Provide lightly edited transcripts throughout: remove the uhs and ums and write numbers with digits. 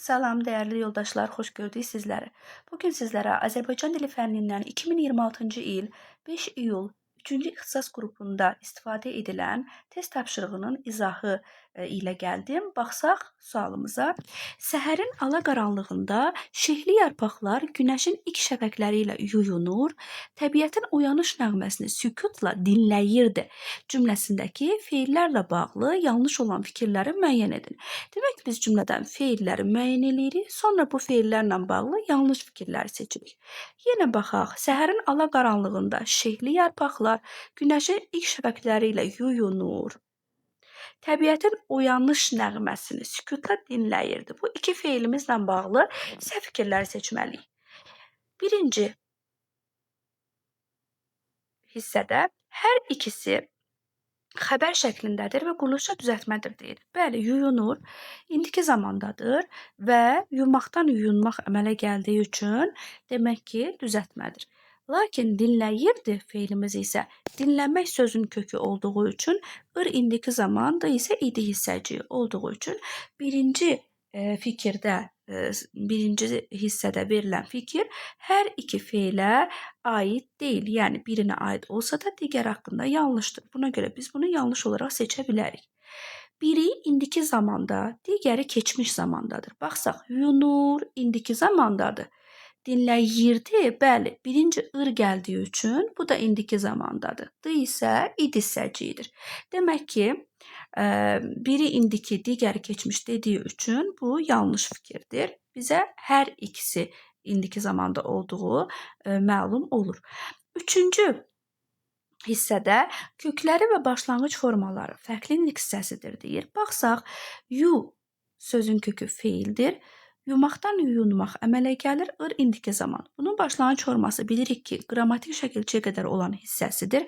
Salam dəyərli yoldaşlar, xoş gördük sizləri. Bugün sizlərə Azərbaycan dili fənnindən 2026-cı il 5 iyul 3-cü ixtisas qrupunda istifadə edilən test tapşırığının izahı ilə gəldim. Baxsaq sualımıza. Səhərin alaqaranlığında şehli yarpaqlar günəşin ilk şəfəqləri ilə yuyunur, təbiətin uyanış nəğməsini sükutla dinləyirdi. Cümləsindəki feillərlə bağlı yanlış olan fikirləri müəyyən edin. Demək ki, biz cümlədən feilləri müəyyən edirik, sonra bu feillərlə bağlı yanlış fikirləri seçirik. Yenə baxaq. Səhərin alaqaranlığında şehli yarpaqlar günəşin ilk şəfəqləri ilə yuyunur. Təbiətin uyanış nəğməsini sükutla dinləyirdi. Bu iki feilimizlə bağlı səhv fikirləri seçməliyik. Birinci hissədə hər ikisi xəbər şəklindədir və quruluşa düzəltmədir deyir. Bəli, yuyunur, indiki zamandadır və yumaqdan yuyunmaq əmələ gəldiyi üçün demək ki, düzəltmədir. Lakin dinləyirdi feilimiz isə dinləmək sözün kökü olduğu üçün indiki zamanda isə idi hissəciyi olduğu üçün birinci fikirdə, birinci hissədə verilən fikir hər iki feilə aid deyil. Yəni birinə aid olsa da digər haqqında yanlışdır. Buna görə biz bunu yanlış olaraq seçə bilərik. Biri indiki zamanda, digəri keçmiş zamandadır. Baxsaq, yuyunur, indiki zamandadır. Dinləyirdi, bəli, birinci gəldiyi üçün bu da indiki zamandadır. İsə id hissəciyidir. Demək ki, biri indiki, digəri keçmiş dediyi üçün bu yanlış fikirdir. Bizə hər ikisi indiki zamanda olduğu məlum olur. Üçüncü hissədə kökləri və başlanğıc formaları fərqli nitq hissəsidir deyir. Baxsaq, sözün kökü feildir. Yumaqdan yuyunmaq əmələ gəlir, indiki zaman. Bunun başlanğıc forması bilirik ki, qrammatik şəkilçiyə qədər olan hissəsidir.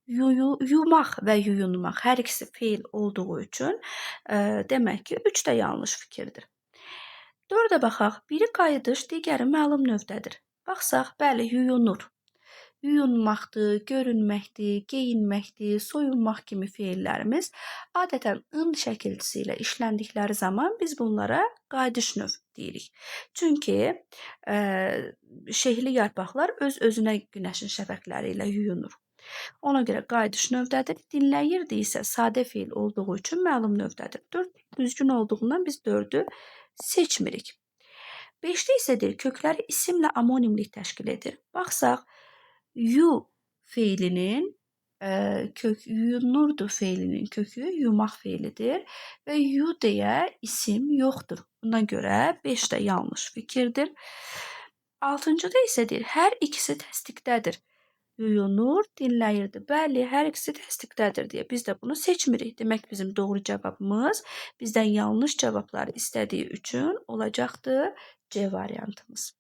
Yumaq və yuyunmaq hər ikisi feil olduğu üçün demək ki, 3 də yanlış fikirdir. 4-ə baxaq. Biri qayıdış, digəri məlum növdədir. Baxsaq, bəli, yuyunur. Yuyunmaqdır, görünməkdir, geyinməkdir, soyunmaq kimi feillərimiz adətən şəkilçisi ilə işləndikləri zaman biz bunlara qayıdış növ deyirik. Çünki şehli yarpaqlar öz-özünə günəşin şəfəqləri ilə yuyunur. Ona görə qayıdış növdədir. Dinləyirdi isə sadə feil olduğu üçün məlum növdədir. 4 düzgün olduğundan biz 4-ü seçmirik. 5-də isə deyir, kökləri isimlə amonimlik təşkil edir. Baxsaq, feilinin yuyunurdu feilinin kökü yumaq feilidir və deyə isim yoxdur. Buna görə 5 də yanlış fikirdir. 6-da isə deyir, hər ikisi təsdiqdədir. Yuyunur, dinləyirdi. Bəli, hər ikisi təsdiqdədir deyə biz də bunu seçmirik. Demək bizim doğru cavabımız bizdən yanlış cavabları istədiyi üçün olacaqdır C variantımız.